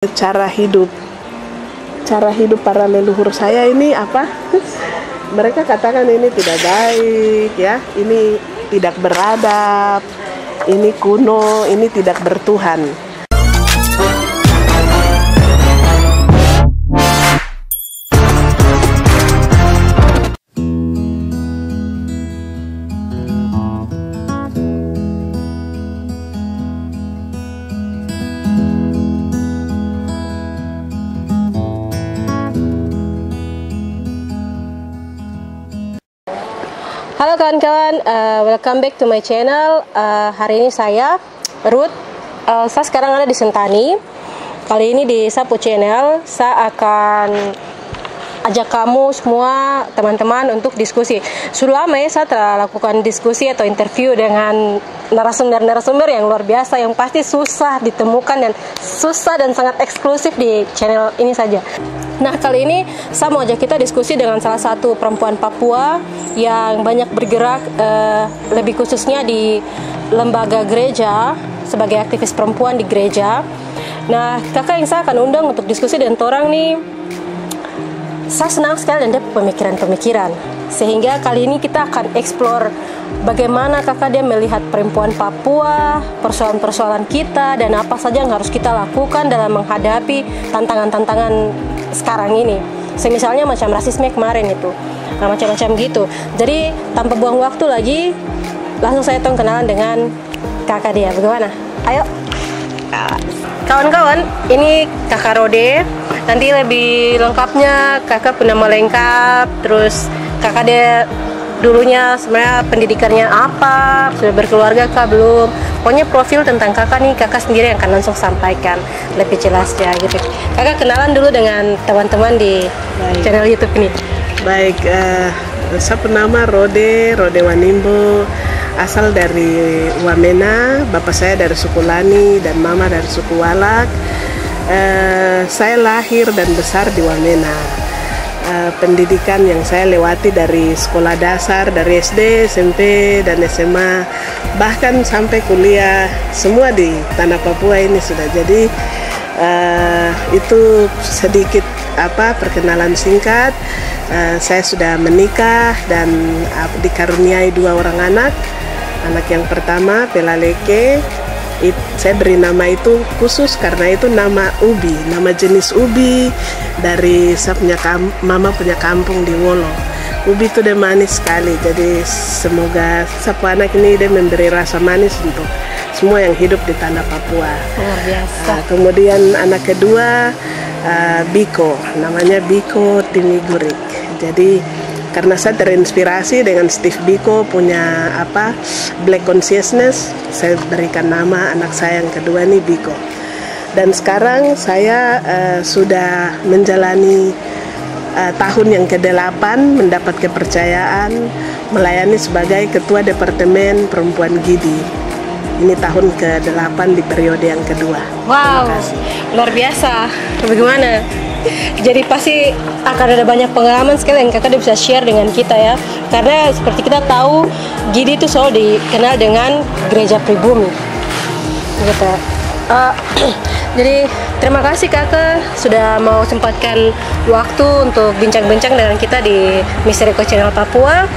cara hidup para leluhur saya ini apa? Mereka katakan ini tidak baik ya, ini tidak beradab, ini kuno, ini tidak bertuhan. Halo kawan-kawan, welcome back to my channel. Hari ini saya, Ruth. Saya sekarang ada di Sentani. Kali ini di Sapu Channel, saya akan ajak kamu semua teman-teman untuk diskusi. Sudah lama ya saya telah lakukan diskusi atau interview dengan narasumber yang luar biasa, yang pasti susah ditemukan dan susah dan sangat eksklusif di channel ini saja. Nah, kali ini saya mau ajak kita diskusi dengan salah satu perempuan Papua yang banyak bergerak, lebih khususnya di lembaga gereja, sebagai aktivis perempuan di gereja. Nah, kakak yang saya akan undang untuk diskusi dengan orang nih, saya senang sekali dengan pemikiran-pemikiran. Sehingga kali ini kita akan explore bagaimana kakak dia melihat perempuan Papua, persoalan-persoalan kita, dan apa saja yang harus kita lakukan dalam menghadapi tantangan-tantangan sekarang ini. Misalnya macam rasisme kemarin itu, macam-macam gitu. Jadi tanpa buang waktu lagi, langsung saya kenalan dengan kakak dia. Bagaimana? Ayo. Kawan-kawan, ini kakak Rode. Nanti lebih lengkapnya kakak punya nama lengkap, terus kakak dia dulunya sebenarnya pendidikannya apa, sudah berkeluarga kah belum, pokoknya profil tentang kakak nih kakak sendiri yang akan langsung sampaikan lebih jelas ya gitu. Kakak kenalan dulu dengan teman-teman di channel YouTube ini. Baik, saya bernama Rode Wanimbo, asal dari Wamena, bapak saya dari suku Lani dan mama dari suku Walak. Saya lahir dan besar di Wamena. Pendidikan yang saya lewati dari sekolah dasar, dari SD, SMP, dan SMA, bahkan sampai kuliah, semua di tanah Papua ini sudah. Jadi itu sedikit perkenalan singkat. Saya sudah menikah dan dikaruniai 2 orang anak. Anak yang pertama Pelaleke, saya beri nama itu khusus karena itu nama ubi, nama jenis ubi dari mama punya kampung di Wolo. Ubi itu dia manis sekali, jadi semoga sapu anak ini dia memberi rasa manis untuk semua yang hidup di tanah Papua. Luar biasa. Kemudian anak kedua Biko, namanya Biko Timigurik. Jadi karena saya terinspirasi dengan Steve Biko punya Black Consciousness, saya berikan nama anak saya yang kedua nih Biko. Dan sekarang saya sudah menjalani tahun yang ke-8, mendapat kepercayaan melayani sebagai Ketua Departemen Perempuan Gidi. Ini tahun ke-8 di periode yang kedua. Wow, luar biasa. Bagaimana? Jadi pasti akan ada banyak pengalaman sekali yang kakak bisa share dengan kita ya. Karena seperti kita tahu, Gidi itu selalu dikenal dengan gereja pribumi gitu. Jadi terima kasih kakak sudah mau sempatkan waktu untuk bincang-bincang dengan kita di Misteriko Channel Papua.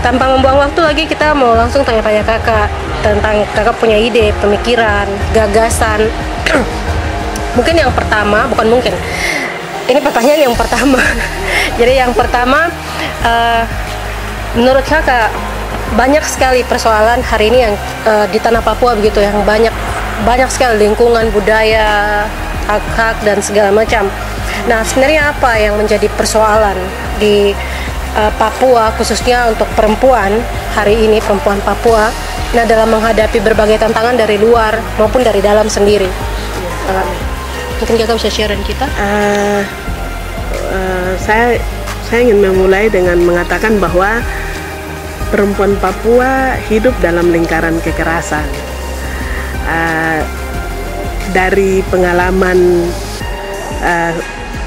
Tanpa membuang waktu lagi, kita mau langsung tanya-tanya kakak tentang kakak punya ide, pemikiran, gagasan. Mungkin yang pertama, ini pertanyaan yang pertama. Jadi yang pertama, menurut kakak banyak sekali persoalan hari ini yang di tanah Papua begitu, yang banyak sekali lingkungan, budaya, hak-hak dan segala macam. Nah, sebenarnya apa yang menjadi persoalan di Papua, khususnya untuk perempuan hari ini, perempuan Papua, nah dalam menghadapi berbagai tantangan dari luar maupun dari dalam sendiri? Mungkin kakak bisa share kita? Saya ingin memulai dengan mengatakan bahwa perempuan Papua hidup dalam lingkaran kekerasan. Dari pengalaman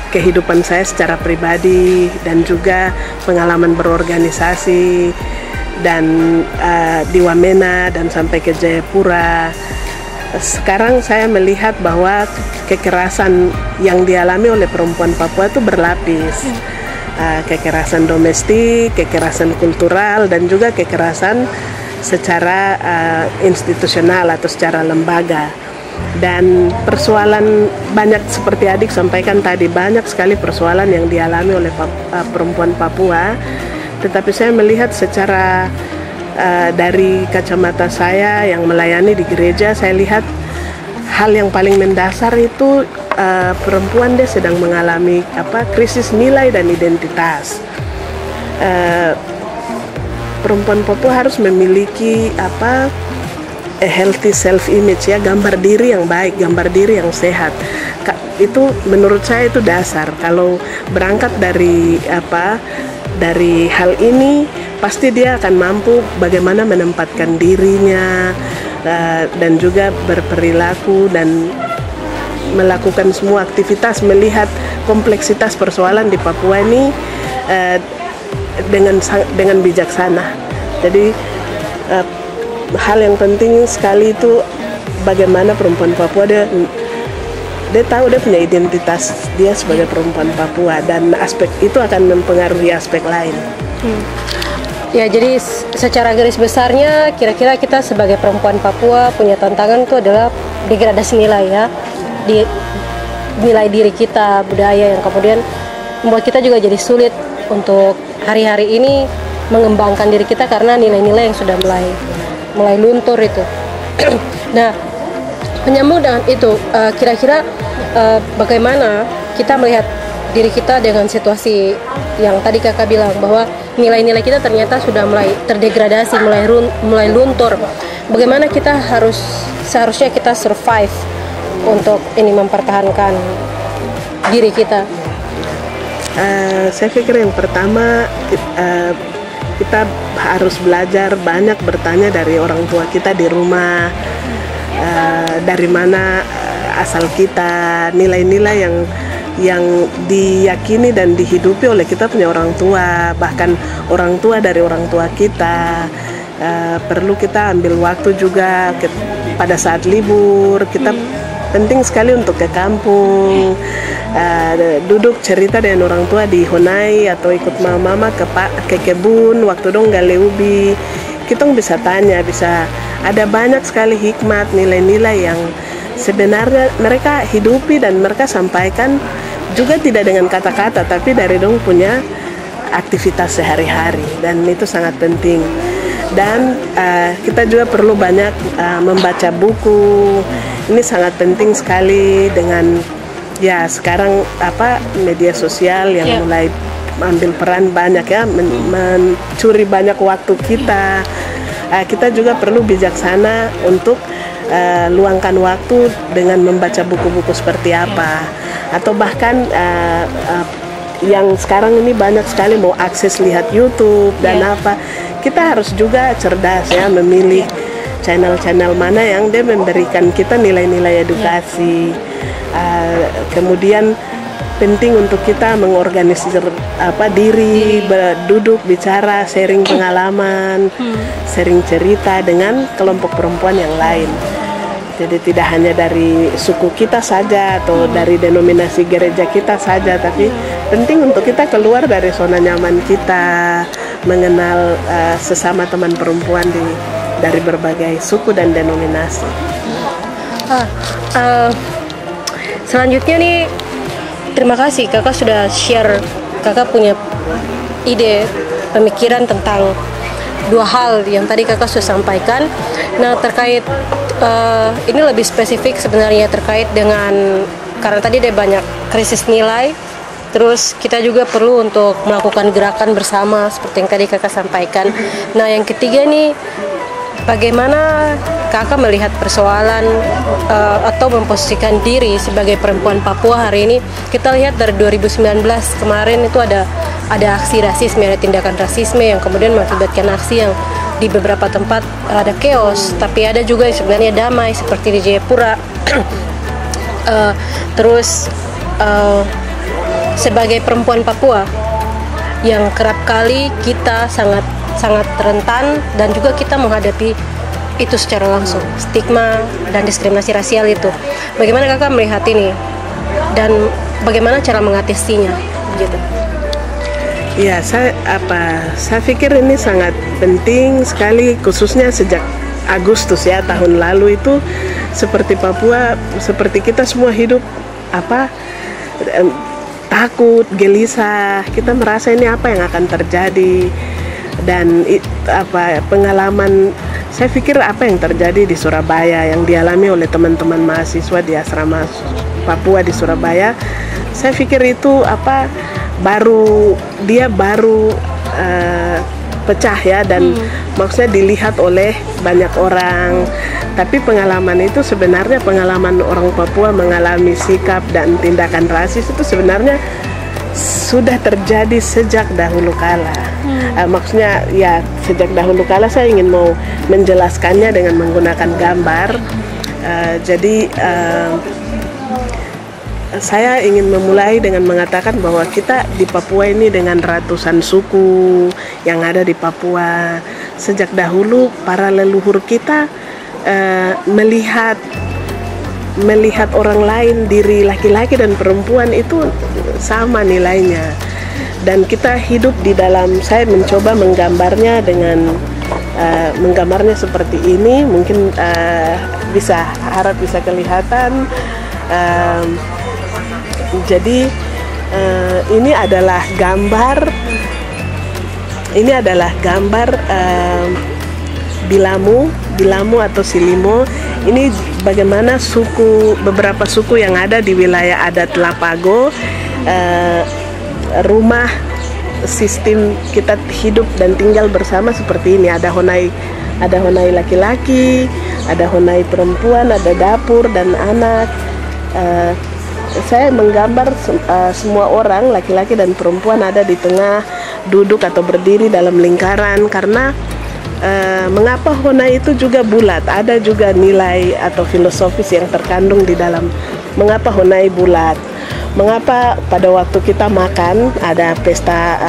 kehidupan saya secara pribadi dan juga pengalaman berorganisasi dan di Wamena dan sampai ke Jayapura, sekarang saya melihat bahwa kekerasan yang dialami oleh perempuan Papua itu berlapis. Kekerasan domestik, kekerasan kultural, dan juga kekerasan secara institusional atau secara lembaga. Dan persoalan banyak, seperti adik sampaikan tadi, banyak sekali persoalan yang dialami oleh perempuan Papua. Tetapi saya melihat secara dari kacamata saya yang melayani di gereja, saya lihat hal yang paling mendasar itu perempuan dia sedang mengalami krisis nilai dan identitas. Perempuan Papua harus memiliki a healthy self image, ya, gambar diri yang baik, gambar diri yang sehat. Itu menurut saya itu dasar. Kalau berangkat dari dari hal ini, pasti dia akan mampu bagaimana menempatkan dirinya dan juga berperilaku dan melakukan semua aktivitas, melihat kompleksitas persoalan di Papua ini dengan bijaksana. Jadi hal yang penting sekali itu bagaimana perempuan Papua dia tahu dia punya identitas dia sebagai perempuan Papua, dan aspek itu akan mempengaruhi aspek lain. Ya, jadi secara garis besarnya kira-kira kita sebagai perempuan Papua punya tantangan itu adalah degradasi nilai, ya, di nilai diri kita, budaya yang kemudian membuat kita juga jadi sulit untuk hari-hari ini mengembangkan diri kita karena nilai-nilai yang sudah mulai luntur itu. Nah, menyambung dengan itu, kira-kira bagaimana kita melihat diri kita dengan situasi yang tadi kakak bilang bahwa nilai-nilai kita ternyata sudah mulai terdegradasi, mulai luntur. Bagaimana kita seharusnya kita survive untuk ini mempertahankan diri kita? Saya pikir yang pertama kita harus belajar banyak bertanya dari orang tua kita di rumah, dari mana asal kita, nilai-nilai yang diyakini dan dihidupi oleh kita punya orang tua, bahkan orang tua dari orang tua kita. Perlu kita ambil waktu juga pada saat libur, kita penting sekali untuk ke kampung, duduk cerita dengan orang tua di Honai atau ikut mama ke kebun waktu dong gale ubi. Kita bisa tanya, bisa ada banyak sekali hikmat, nilai-nilai yang sebenarnya mereka hidupi dan mereka sampaikan juga tidak dengan kata-kata, tapi dari dong punya aktivitas sehari-hari, dan itu sangat penting. Dan kita juga perlu banyak membaca buku. Ini sangat penting sekali dengan ya sekarang media sosial yang mulai ambil peran banyak, ya, mencuri banyak waktu kita. Kita juga perlu bijaksana untuk luangkan waktu dengan membaca buku-buku seperti apa, atau bahkan yang sekarang ini banyak sekali mau akses lihat YouTube dan apa. Kita harus juga cerdas, ya, memilih channel-channel mana yang dia memberikan kita nilai-nilai edukasi. Kemudian penting untuk kita mengorganisir diri, duduk bicara, sharing pengalaman, sharing cerita dengan kelompok perempuan yang lain. Jadi tidak hanya dari suku kita saja atau dari denominasi gereja kita saja, tapi penting untuk kita keluar dari zona nyaman kita, mengenal sesama teman perempuan dari berbagai suku dan denominasi. Selanjutnya nih, terima kasih kakak sudah share, kakak punya ide, pemikiran tentang dua hal yang tadi kakak sudah sampaikan. Nah, terkait ini lebih spesifik sebenarnya terkait dengan, karena tadi ada banyak krisis nilai, terus kita juga perlu untuk melakukan gerakan bersama seperti yang tadi kakak sampaikan. Nah, yang ketiga nih, bagaimana kakak melihat persoalan atau memposisikan diri sebagai perempuan Papua hari ini? Kita lihat dari 2019 kemarin itu ada aksi rasisme, ada tindakan rasisme yang kemudian mengakibatkan aksi yang di beberapa tempat ada chaos, tapi ada juga yang sebenarnya damai seperti di Jayapura. Terus sebagai perempuan Papua yang kerap kali kita sangat rentan dan juga kita menghadapi itu secara langsung, stigma dan diskriminasi rasial itu. Bagaimana kakak melihat ini dan bagaimana cara mengatasinya gitu? Ya, saya pikir ini sangat penting sekali, khususnya sejak Agustus ya tahun lalu itu, seperti Papua, seperti kita semua hidup takut, gelisah. Kita merasa ini apa yang akan terjadi, dan pengalaman saya pikir apa yang terjadi di Surabaya yang dialami oleh teman-teman mahasiswa di asrama Papua di Surabaya, saya pikir itu baru pecah ya, dan maksudnya dilihat oleh banyak orang. Tapi pengalaman itu sebenarnya pengalaman orang Papua mengalami sikap dan tindakan rasis itu sebenarnya sudah terjadi sejak dahulu kala. Maksudnya ya sejak dahulu kala, saya ingin mau menjelaskannya dengan menggunakan gambar. Saya ingin memulai dengan mengatakan bahwa kita di Papua ini dengan ratusan suku yang ada di Papua. Sejak dahulu para leluhur kita melihat orang lain, diri laki-laki dan perempuan itu sama nilainya. Dan kita hidup di dalam, saya mencoba menggambarnya dengan menggambarnya seperti ini, mungkin harap bisa kelihatan. Jadi ini adalah gambar Bilamu atau Silimo. Ini bagaimana beberapa suku yang ada di wilayah adat Lapago, rumah sistem kita hidup dan tinggal bersama seperti ini. Ada honai laki-laki, ada honai perempuan, ada dapur dan anak. Saya menggambar semua orang, laki-laki dan perempuan ada di tengah, duduk atau berdiri dalam lingkaran. Karena mengapa honai itu juga bulat? Ada juga nilai atau filosofis yang terkandung di dalam mengapa honai bulat. Mengapa pada waktu kita makan ada pesta,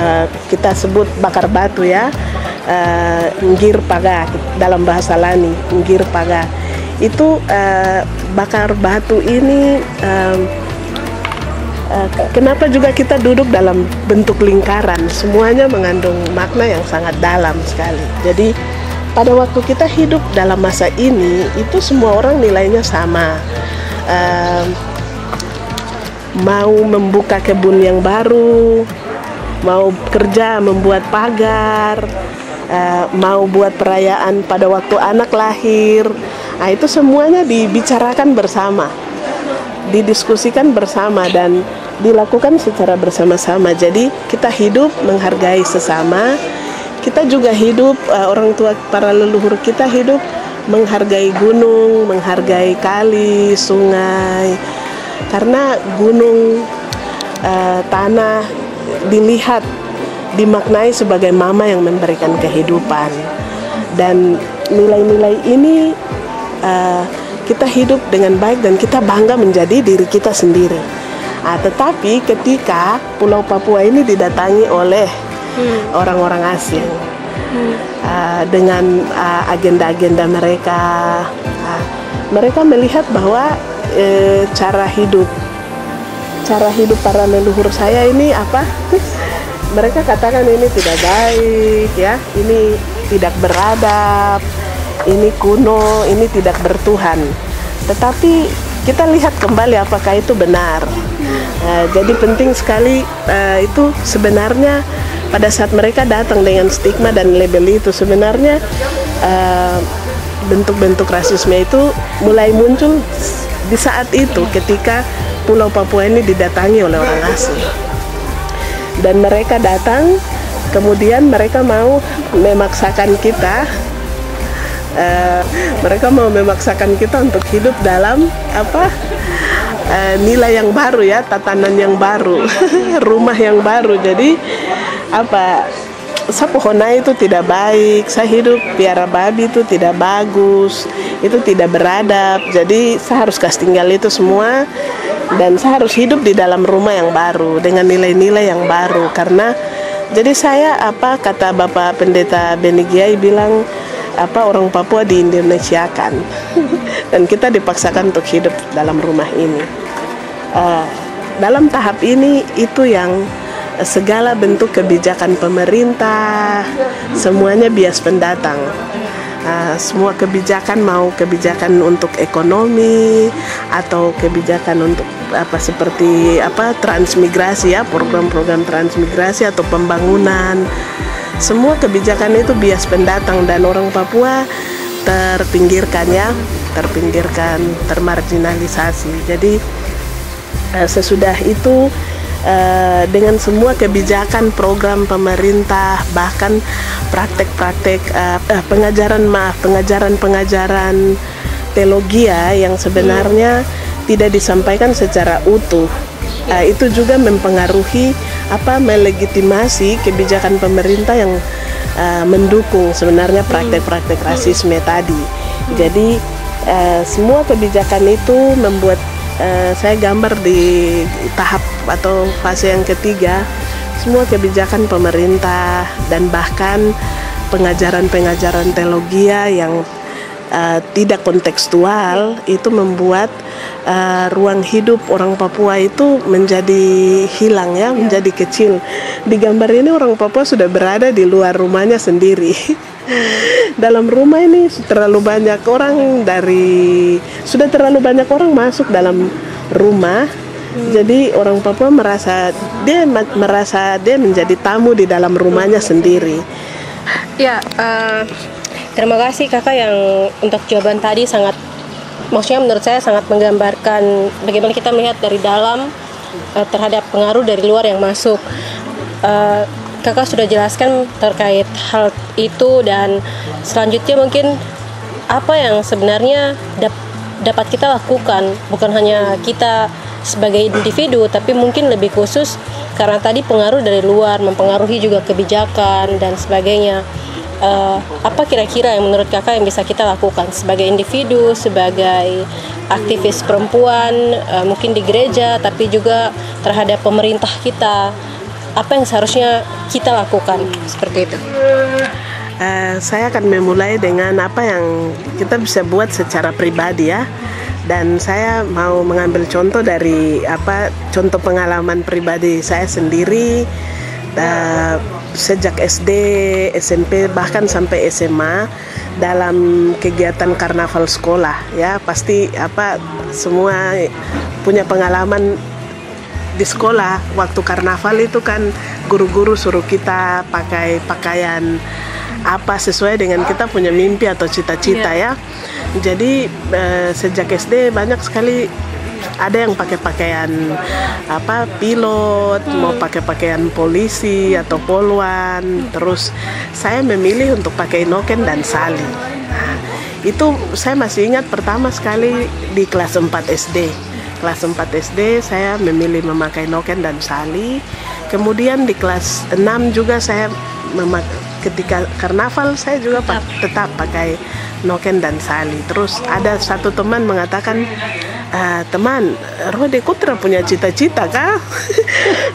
kita sebut bakar batu ya, ngir paga dalam bahasa Lani, ngir paga. Itu bakar batu ini, kenapa juga kita duduk dalam bentuk lingkaran? Semuanya mengandung makna yang sangat dalam sekali. Jadi pada waktu kita hidup dalam masa ini, itu semua orang nilainya sama. Mau membuka kebun yang baru, mau kerja membuat pagar, mau buat perayaan pada waktu anak lahir, nah itu semuanya dibicarakan bersama, didiskusikan bersama dan dilakukan secara bersama-sama. Jadi kita hidup menghargai sesama. Kita juga hidup, orang tua para leluhur kita hidup menghargai gunung, menghargai kali, sungai. Karena gunung, tanah dilihat, dimaknai sebagai mama yang memberikan kehidupan. Dan nilai-nilai ini kita hidup dengan baik dan kita bangga menjadi diri kita sendiri. Tetapi ketika Pulau Papua ini didatangi oleh orang-orang asing dengan agenda-agenda mereka, mereka melihat bahwa cara hidup para leluhur saya ini mereka katakan ini tidak baik ya, ini tidak beradab, ini kuno, ini tidak bertuhan. Tetapi kita lihat kembali apakah itu benar. Jadi penting sekali itu sebenarnya pada saat mereka datang dengan stigma dan label itu, sebenarnya bentuk-bentuk rasisme itu mulai muncul di saat itu ketika Pulau Papua ini didatangi oleh orang asing. Dan mereka datang, kemudian mereka mau memaksakan kita, untuk hidup dalam nilai yang baru ya, tatanan yang baru, rumah yang baru. Jadi sapu honai itu tidak baik, saya hidup piara babi itu tidak bagus, itu tidak beradab. Jadi saya harus kasih tinggal itu semua, dan saya harus hidup di dalam rumah yang baru dengan nilai-nilai yang baru. Karena jadi saya kata Bapak Pendeta Beni Giai bilang, orang Papua di Indonesiakan dan kita dipaksakan untuk hidup dalam rumah ini. Dalam tahap ini itu yang segala bentuk kebijakan pemerintah semuanya bias pendatang. Semua kebijakan, mau kebijakan untuk ekonomi atau kebijakan untuk seperti transmigrasi ya, program-program transmigrasi atau pembangunan, semua kebijakan itu bias pendatang dan orang Papua terpinggirkan, termarginalisasi. Jadi sesudah itu dengan semua kebijakan program pemerintah, bahkan praktek-praktek pengajaran teologi yang sebenarnya tidak disampaikan secara utuh, itu juga mempengaruhi melegitimasi kebijakan pemerintah yang mendukung sebenarnya praktek-praktek rasisme tadi. Jadi semua kebijakan itu membuat saya gambar di tahap atau fase yang ketiga, semua kebijakan pemerintah dan bahkan pengajaran teologi yang tidak kontekstual itu membuat ruang hidup orang Papua itu menjadi hilang ya, menjadi kecil. Di gambar ini orang Papua sudah berada di luar rumahnya sendiri. Dalam rumah ini terlalu banyak orang masuk dalam rumah. Jadi orang Papua merasa dia menjadi tamu di dalam rumahnya sendiri. Ya, terima kasih kakak yang untuk jawaban tadi, maksudnya menurut saya sangat menggambarkan bagaimana kita melihat dari dalam terhadap pengaruh dari luar yang masuk. Kakak sudah jelaskan terkait hal itu, dan selanjutnya mungkin apa yang sebenarnya dapat kita lakukan, bukan hanya kita sebagai individu, tapi mungkin lebih khusus karena tadi pengaruh dari luar mempengaruhi juga kebijakan dan sebagainya. Apa kira-kira yang menurut kakak yang bisa kita lakukan sebagai individu, sebagai aktivis perempuan, mungkin di gereja, tapi juga terhadap pemerintah kita? Apa yang seharusnya kita lakukan seperti itu? Saya akan memulai dengan apa yang kita bisa buat secara pribadi ya. Dan saya mau mengambil contoh dari contoh pengalaman pribadi saya sendiri sejak SD, SMP, bahkan sampai SMA dalam kegiatan karnaval sekolah ya. Pasti semua punya pengalaman di sekolah. Waktu karnaval itu kan guru-guru suruh kita pakai pakaian sesuai dengan kita punya mimpi atau cita-cita ya. Jadi sejak SD banyak sekali ada yang pakai pakaian pilot, mau pakai pakaian polisi atau poluan. Terus saya memilih untuk pakai noken dan sali. Itu saya masih ingat pertama sekali di kelas 4 SD. Kelas 4 SD saya memilih memakai noken dan sali. Kemudian di kelas 6 juga saya ketika karnaval saya juga tetap pakai noken dan sali. Terus ada satu teman mengatakan, teman, Rode, kok tidak punya cita-cita kah?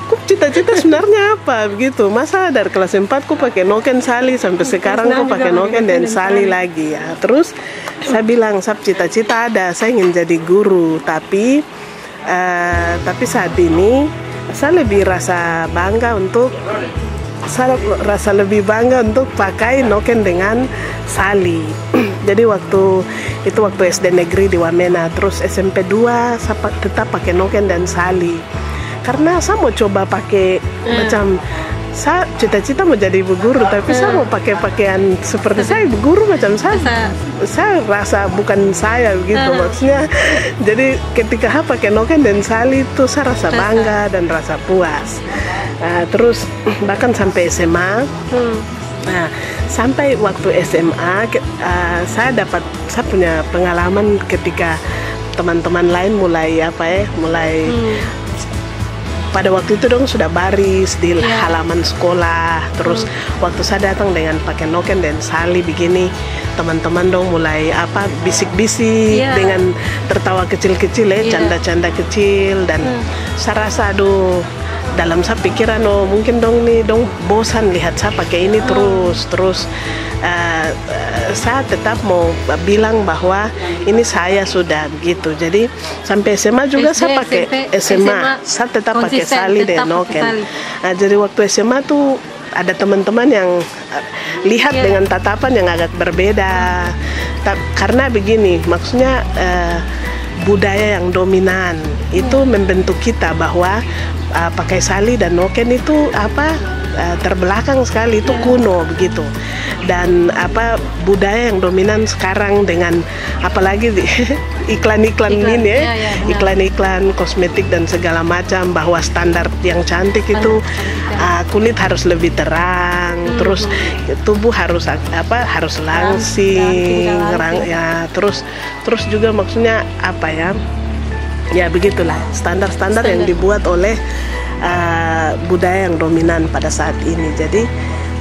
Kok cita-cita sebenarnya apa? Begitu. Masa dari kelas 4 ku pakai noken sali, sampai sekarang ku pakai noken dan sali lagi ya. Terus saya bilang, cita-cita ada, saya ingin jadi guru, tapi saat ini saya lebih rasa lebih bangga untuk pakai noken dengan sali. Jadi waktu SD negeri di Wamena, terus SMP 2 saya tetap pakai noken dan sali. Karena saya mau coba pakai saya cita-cita mau jadi ibu guru, tapi saya mau pakai pakaian seperti saya ibu guru macam saya rasa bukan saya begitu maksudnya. Jadi ketika saya pakai noken dan sali itu saya rasa bangga dan rasa puas. Terus bahkan sampai SMA. Sampai waktu SMA saya punya pengalaman ketika teman-teman lain mulai pada waktu itu dong sudah baris di halaman sekolah. Terus waktu saya datang dengan pakai noken dan sali begini, teman-teman dong mulai bisik-bisik dengan tertawa kecil-kecil canda-canda kecil. Dan saya rasa dalam saya pikiran, oh mungkin dong nih dong bosan lihat saya pakai ini terus saya tetap mau bilang bahwa ini saya sudah begitu. Jadi sampai SMA juga saya pakai SMA saya tetap pakai sali dan noken. Nah, jadi waktu SMA tuh ada teman-teman yang lihat dengan tatapan yang agak berbeda. Karena begini, maksudnya budaya yang dominan itu membentuk kita bahwa pakai sali dan noken itu terbelakang sekali, itu kuno begitu. Dan budaya yang dominan sekarang dengan apalagi iklan-iklan ini ya, iklan-iklan kosmetik dan segala macam, bahwa standar yang cantik itu kulit harus lebih terang, terus tubuh harus langsing, ya, terus juga maksudnya ya begitulah standar-standar yang dibuat oleh budaya yang dominan pada saat ini. Jadi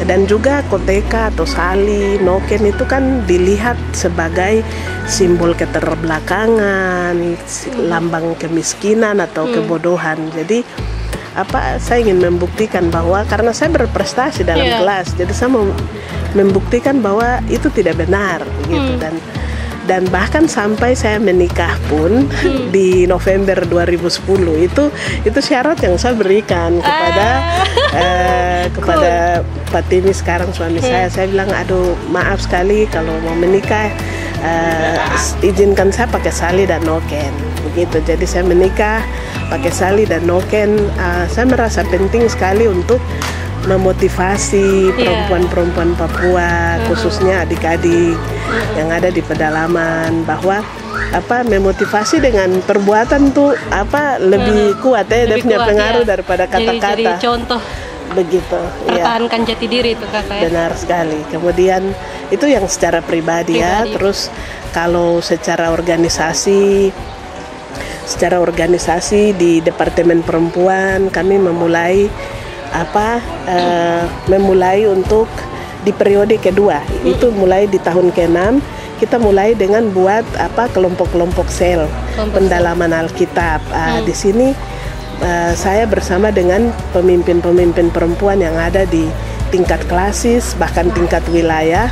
dan juga koteka atau sali, noken itu kan dilihat sebagai simbol keterbelakangan, lambang kemiskinan atau kebodohan. Jadi saya ingin membuktikan bahwa karena saya berprestasi dalam kelas, jadi saya mau membuktikan bahwa itu tidak benar gitu. Dan bahkan sampai saya menikah pun di November 2010 itu syarat yang saya berikan kepada Pak Timi, sekarang suami saya bilang, aduh maaf sekali kalau mau menikah izinkan saya pakai sali dan noken begitu. Jadi saya menikah pakai sali dan noken. Saya merasa penting sekali untuk memotivasi perempuan-perempuan Papua, khususnya adik-adik yang ada di pedalaman, bahwa memotivasi dengan perbuatan tuh lebih kuat ya, dia punya pengaruh daripada kata-kata. Jadi contoh begitu. Pertahankan jati diri itu Kakak. Benar sekali. Kemudian itu yang secara pribadi ya. Terus kalau secara organisasi di Departemen Perempuan kami memulai untuk di periode kedua, itu mulai di tahun ke-6 kita mulai dengan buat kelompok-kelompok sel pendalaman Alkitab. Di sini saya bersama dengan pemimpin-pemimpin perempuan yang ada di tingkat klasis bahkan tingkat wilayah,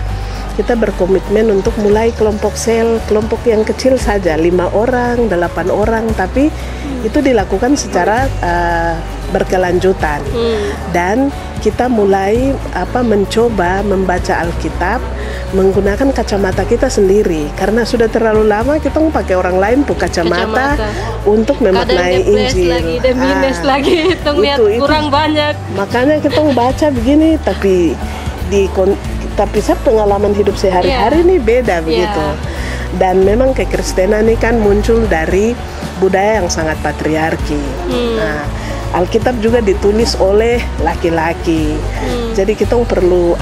kita berkomitmen untuk mulai kelompok sel, kelompok yang kecil saja, 5 orang, 8 orang, tapi itu dilakukan secara berkelanjutan. Dan kita mulai mencoba membaca Alkitab menggunakan kacamata kita sendiri, karena sudah terlalu lama kita pakai orang lain kacamata untuk memaknai Injil. Lagi lihat kurang banyak. Makanya kita baca begini, tapi saya pengalaman hidup sehari-hari ini beda begitu. Dan memang kekristenan ini kan muncul dari budaya yang sangat patriarki. Nah, Alkitab juga ditulis oleh laki-laki. Jadi kita perlu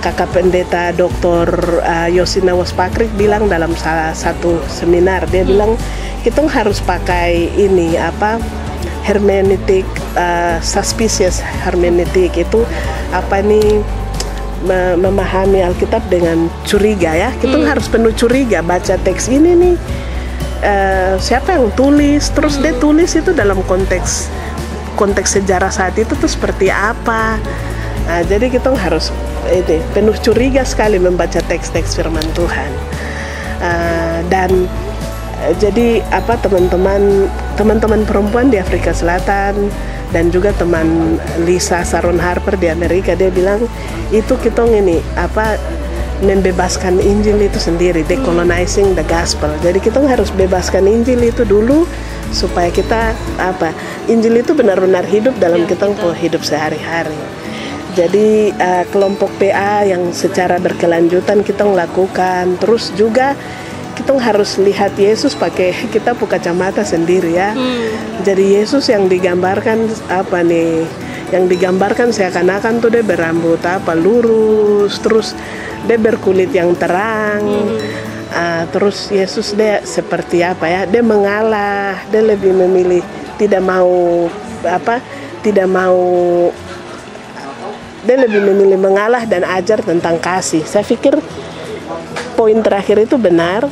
Kakak Pendeta Dr. Yosina Waspakrik bilang dalam salah satu seminar, dia bilang kita harus pakai ini hermeneutik, suspicious hermeneutik, itu memahami Alkitab dengan curiga ya. Kita harus penuh curiga baca teks ini nih. Siapa yang tulis? Terus dia tulis itu dalam konteks sejarah saat itu tuh seperti apa? Nah, jadi kita harus penuh curiga sekali membaca teks-teks firman Tuhan. Dan jadi teman-teman perempuan di Afrika Selatan dan juga teman Lisa Sharon Harper di Amerika, dia bilang itu kita membebaskan Injil itu sendiri, decolonizing the gospel. Jadi kita harus bebaskan Injil itu dulu supaya kita Injil itu benar-benar hidup dalam kita hidup sehari-hari. Jadi kelompok PA yang secara berkelanjutan kita lakukan. Terus juga kita harus lihat Yesus pakai kita kacamata sendiri ya. Jadi Yesus yang digambarkan yang digambarkan seakan-akan tuh dia berambut lurus, terus dia berkulit yang terang. Terus Yesus dia seperti dia mengalah, dia lebih memilih dia lebih memilih mengalah dan ajar tentang kasih. Saya pikir poin terakhir itu benar,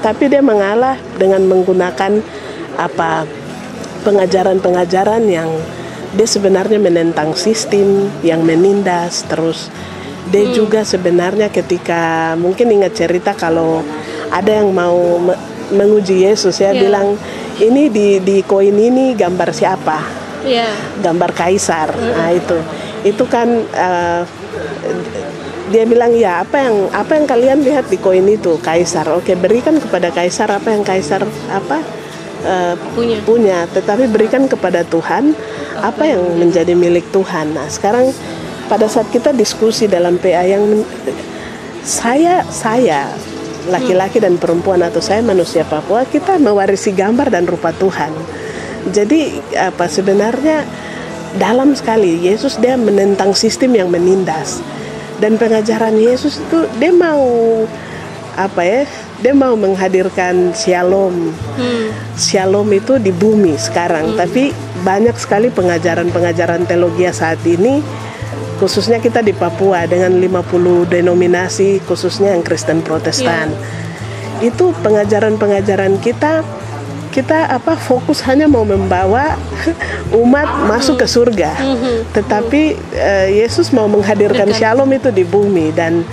tapi dia mengalah dengan menggunakan pengajaran-pengajaran yang dia sebenarnya menentang sistem, yang menindas. Terus dia juga sebenarnya ketika mungkin ingat cerita kalau ada yang mau menguji Yesus ya, bilang ini di koin ini gambar siapa? Gambar kaisar. Nah itu kan dia bilang ya apa yang kalian lihat di koin itu kaisar. Oke, berikan kepada kaisar apa yang kaisar punya, tetapi berikan kepada Tuhan apa yang menjadi milik Tuhan. Nah, sekarang pada saat kita diskusi dalam PA yang saya laki-laki dan perempuan atau saya manusia Papua, kita mewarisi gambar dan rupa Tuhan. Jadi sebenarnya dalam sekali Yesus dia menentang sistem yang menindas. Dan pengajaran Yesus itu dia mau dia mau menghadirkan shalom. Shalom itu di bumi sekarang, tapi banyak sekali pengajaran-pengajaran teologi saat ini, khususnya kita di Papua dengan 50 denominasi, khususnya yang Kristen Protestan. Itu pengajaran-pengajaran kita fokus hanya mau membawa umat masuk ke surga. Tetapi Yesus mau menghadirkan shalom itu di bumi. Dan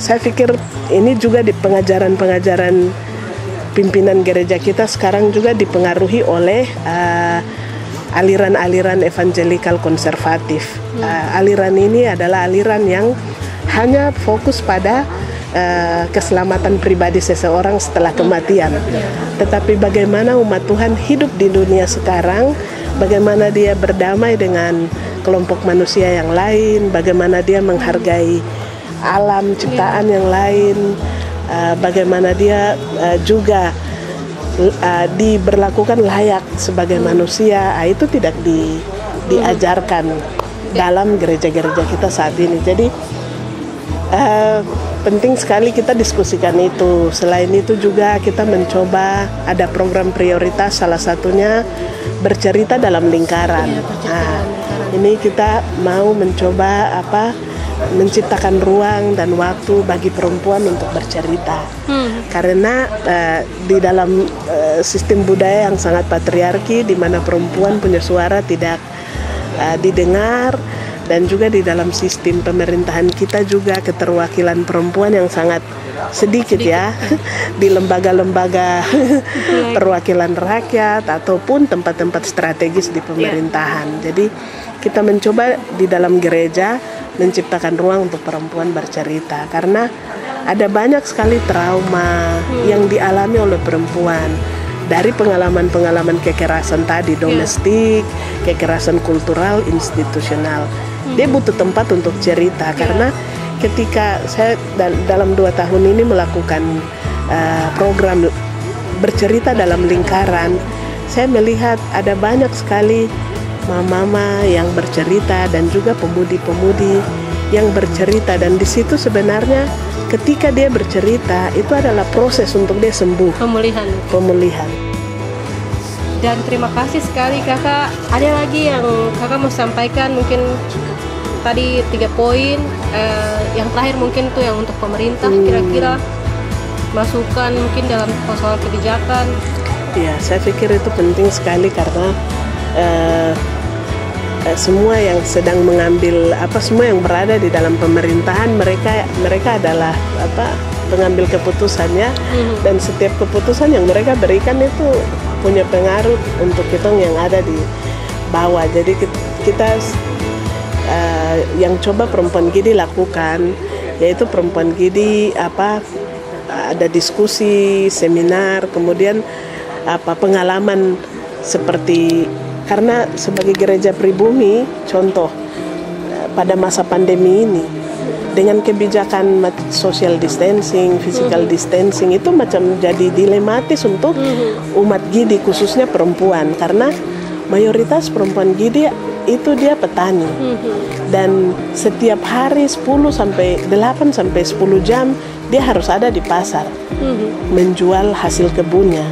saya pikir ini juga di pengajaran-pengajaran pimpinan gereja kita sekarang juga dipengaruhi oleh aliran-aliran evangelikal konservatif. Aliran ini adalah aliran yang hanya fokus pada keselamatan pribadi seseorang setelah kematian. Tetapi bagaimana umat Tuhan hidup di dunia sekarang, bagaimana dia berdamai dengan kelompok manusia yang lain, bagaimana dia menghargai alam ciptaan yang lain, bagaimana dia juga diberlakukan layak sebagai manusia. Itu tidak diajarkan dalam gereja-gereja kita saat ini. Jadi penting sekali kita diskusikan itu. Selain itu juga kita mencoba ada program prioritas, salah satunya bercerita dalam lingkaran. Ini kita mau mencoba menciptakan ruang dan waktu bagi perempuan untuk bercerita. Karena di dalam sistem budaya yang sangat patriarki, di mana perempuan punya suara tidak didengar, dan juga di dalam sistem pemerintahan kita juga keterwakilan perempuan yang sangat sedikit ya di lembaga-lembaga perwakilan rakyat ataupun tempat-tempat strategis di pemerintahan. Jadi kita mencoba di dalam gereja menciptakan ruang untuk perempuan bercerita, karena ada banyak sekali trauma yang dialami oleh perempuan dari pengalaman-pengalaman kekerasan tadi, domestik, kekerasan kultural, institusional. Dia butuh tempat untuk cerita, karena ketika saya dalam 2 tahun ini melakukan program bercerita dalam lingkaran, saya melihat ada banyak sekali mama-mama yang bercerita dan juga pemudi-pemudi yang bercerita, dan di situ sebenarnya ketika dia bercerita itu adalah proses untuk dia sembuh, pemulihan. Dan terima kasih sekali kakak. Ada lagi yang kakak mau sampaikan? Mungkin tadi 3 poin, yang terakhir mungkin tuh yang untuk pemerintah, kira-kira masukan mungkin dalam persoalan kebijakan. Ya, saya pikir itu penting sekali, karena semua yang sedang mengambil semua yang berada di dalam pemerintahan, mereka adalah pengambil keputusannya, dan setiap keputusan yang mereka berikan itu punya pengaruh untuk kita yang ada di bawah. Jadi kita yang coba Perempuan Gidi lakukan, yaitu Perempuan Gidi ada diskusi, seminar, kemudian pengalaman seperti, karena sebagai gereja pribumi, contoh pada masa pandemi ini dengan kebijakan social distancing, physical distancing, itu macam jadi dilematis untuk umat Gidi, khususnya perempuan, karena mayoritas perempuan Gidi itu dia petani, dan setiap hari 8 sampai 10 jam dia harus ada di pasar menjual hasil kebunnya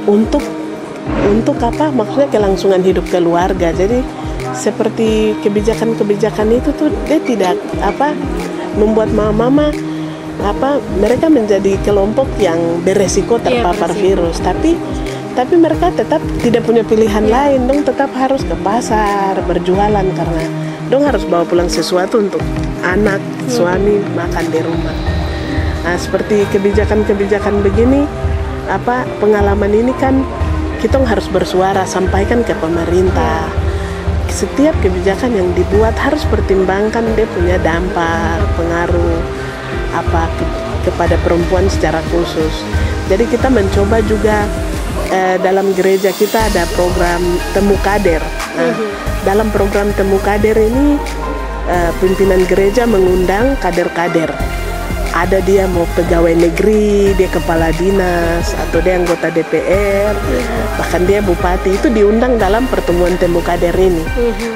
untuk maksudnya kelangsungan hidup keluarga. Jadi seperti kebijakan-kebijakan itu tuh dia tidak membuat mama-mama mereka menjadi kelompok yang beresiko terpapar virus, tapi Tapi mereka tetap tidak punya pilihan lain, dong tetap harus ke pasar berjualan karena dong harus bawa pulang sesuatu untuk anak, suami makan di rumah. Nah, seperti kebijakan-kebijakan begini, pengalaman ini kan kita harus bersuara, sampaikan ke pemerintah. Setiap kebijakan yang dibuat harus pertimbangkan dia punya dampak, pengaruh kepada perempuan secara khusus. Jadi kita mencoba juga dalam gereja kita ada program Temu Kader. Nah, dalam program Temu Kader ini pimpinan gereja mengundang kader-kader. Ada dia mau pegawai negeri, dia kepala dinas, atau dia anggota DPR, bahkan dia bupati, itu diundang dalam pertemuan Temu Kader ini.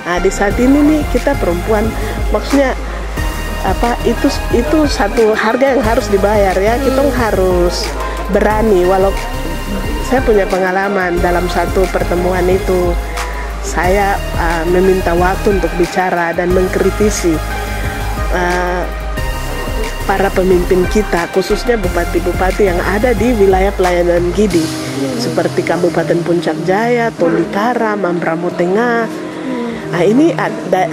Nah, di saat ini nih kita perempuan, maksudnya itu satu harga yang harus dibayar ya. Kita harus berani. Walau saya punya pengalaman dalam satu pertemuan itu, saya meminta waktu untuk bicara dan mengkritisi para pemimpin kita, khususnya bupati-bupati yang ada di wilayah pelayanan Gidi, seperti Kabupaten Puncak Jaya, Tolikara, Mambramo Tengah. Nah, ini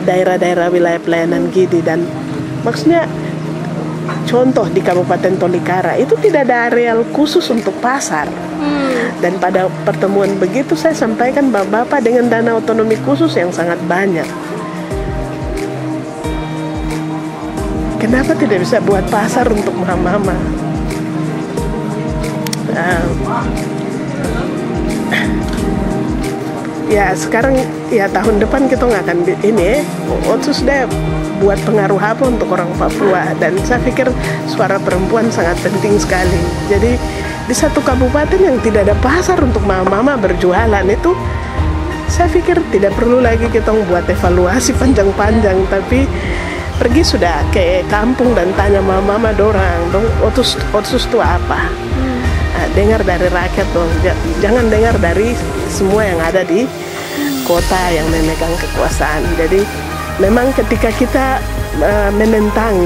daerah-daerah wilayah pelayanan Gidi, dan maksudnya contoh di Kabupaten Tolikara itu tidak ada areal khusus untuk pasar. Dan pada pertemuan begitu saya sampaikan Bapak dengan dana otonomi khusus yang sangat banyak, kenapa tidak bisa buat pasar untuk mama-mama? Ya sekarang ya tahun depan kita nggak akan ini Otsus deh buat pengaruh apa untuk orang Papua, dan saya pikir suara perempuan sangat penting sekali. Jadi di satu kabupaten yang tidak ada pasar untuk mama-mama berjualan itu, saya pikir tidak perlu lagi kita buat evaluasi panjang-panjang, tapi pergi sudah ke kampung dan tanya mama-mama dong Otsus itu apa. Dengar dari rakyat dong, jangan dengar dari semua yang ada di kota yang memegang kekuasaan. Jadi memang ketika kita menentang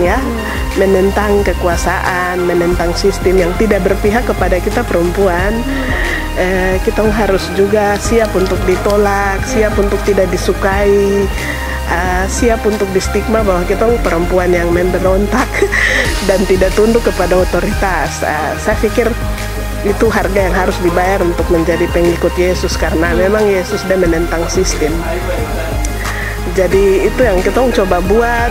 kekuasaan, menentang sistem yang tidak berpihak kepada kita perempuan, kita harus juga siap untuk ditolak, siap untuk tidak disukai, siap untuk distigma bahwa kita perempuan yang memberontak dan tidak tunduk kepada otoritas. Saya pikir itu harga yang harus dibayar untuk menjadi pengikut Yesus, karena memang Yesus dia menentang sistem. Jadi itu yang kita coba buat.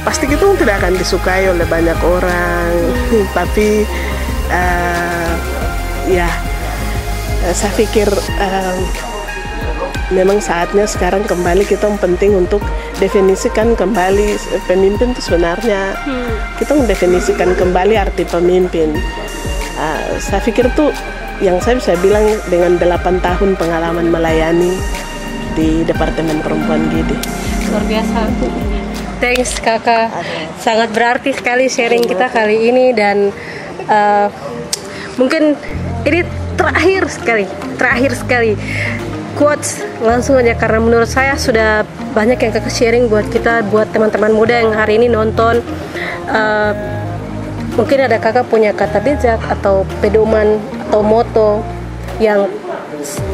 Pasti kita tidak akan disukai oleh banyak orang, tapi saya pikir memang saatnya sekarang kembali kita penting untuk definisikan kembali pemimpin itu sebenarnya. Kita mendefinisikan kembali arti pemimpin. Saya pikir tuh yang saya bisa bilang dengan 8 tahun pengalaman melayani di Departemen Perempuan Gidi. Luar biasa. Thanks kakak, sangat berarti sekali sharing kita kali ini, dan mungkin ini terakhir sekali quotes langsung aja, karena menurut saya sudah banyak yang kakak sharing buat kita, buat teman-teman muda yang hari ini nonton. Mungkin ada kakak punya kata bijak atau pedoman atau moto yang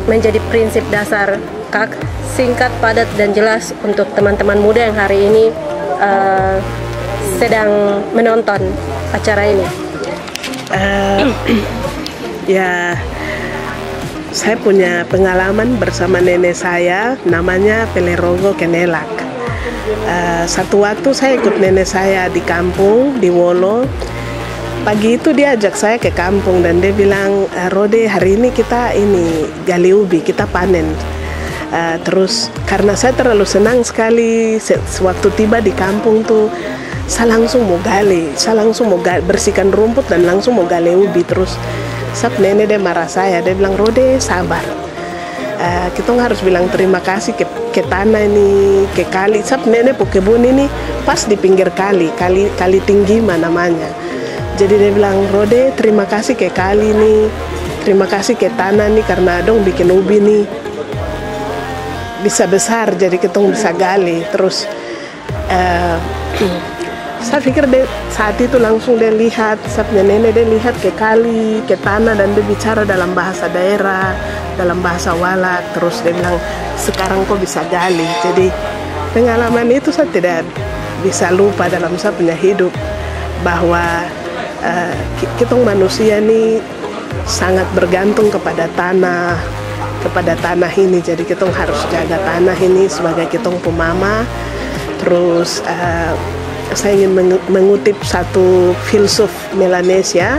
menjadi prinsip dasar kak, singkat, padat, dan jelas untuk teman-teman muda yang hari ini sedang menonton acara ini. Ya, saya punya pengalaman bersama nenek saya, namanya Pelerogo Kenelak. Satu waktu saya ikut nenek saya di kampung, di Wolo. Pagi itu dia ajak saya ke kampung dan dia bilang, Rode, hari ini kita gali ubi, kita panen. Terus karena saya terlalu senang sekali, sewaktu tiba di kampung tuh, saya langsung mau bersihkan rumput dan langsung mau gali ubi. Terus nenek dia marah saya, dia bilang, Rode sabar. Kita harus bilang terima kasih ke tanah ini, ke kali. Nenek kebun ini pas di pinggir kali tinggi namanya. Jadi dia bilang, Rode terima kasih ke kali ini, terima kasih ke tanah nih, karena dong bikin ubi nih bisa besar, jadi kita bisa gali. Terus saya pikir saat itu langsung dia lihat, saya punya nenek dia lihat ke kali, ke tanah, dan dia bicara dalam bahasa daerah, dalam bahasa Walak. Terus dia bilang, sekarang kok bisa gali. Jadi pengalaman itu saya tidak bisa lupa dalam saya punya hidup, bahwa kita manusia ini sangat bergantung kepada tanah ini. Jadi kita harus jaga tanah ini sebagai kita pemama. Terus saya ingin mengutip satu filsuf Melanesia,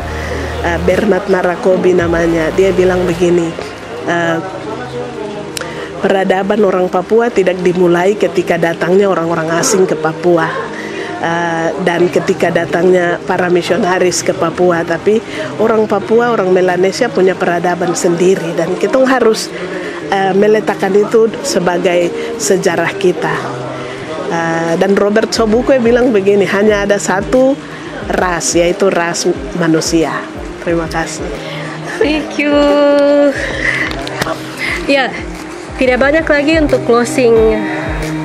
Bernard Narakobi namanya. Dia bilang begini, peradaban orang Papua tidak dimulai ketika datangnya orang-orang asing ke Papua dan ketika datangnya para misionaris ke Papua, tapi orang Papua, orang Melanesia punya peradaban sendiri, dan kita harus meletakkan itu sebagai sejarah kita. Dan Robert Sobukwe bilang begini, hanya ada satu ras, yaitu ras manusia. Terima kasih. Thank you. Ya, tidak banyak lagi untuk closing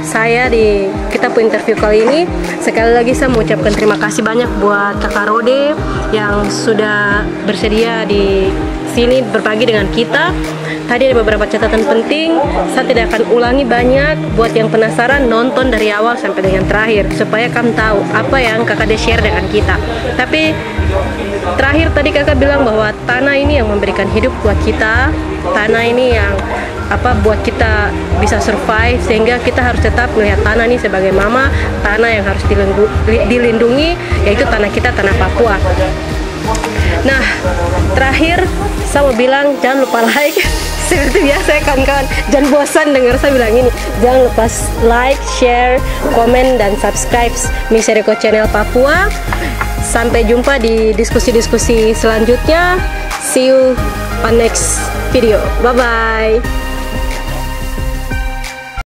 saya di kita interview kali ini. Sekali lagi saya mengucapkan terima kasih banyak buat Kakak Rode yang sudah bersedia di sini berbagi dengan kita. Tadi ada beberapa catatan penting, saya tidak akan ulangi banyak. Buat yang penasaran, nonton dari awal sampai dengan terakhir supaya kamu tahu apa yang kakak share dengan kita. Tapi terakhir tadi kakak bilang bahwa tanah ini yang memberikan hidup buat kita, tanah ini yang buat kita bisa survive, sehingga kita harus tetap melihat tanah ini sebagai mama, tanah yang harus dilindungi, yaitu tanah kita, tanah Papua. Nah, terakhir saya mau bilang jangan lupa like. Seperti biasa ya kawan-kawan, jangan bosan dengar saya bilang ini. Jangan lupa like, share, komen, dan subscribe Misereko Channel Papua. Sampai jumpa di diskusi-diskusi selanjutnya. See you on next video. Bye-bye.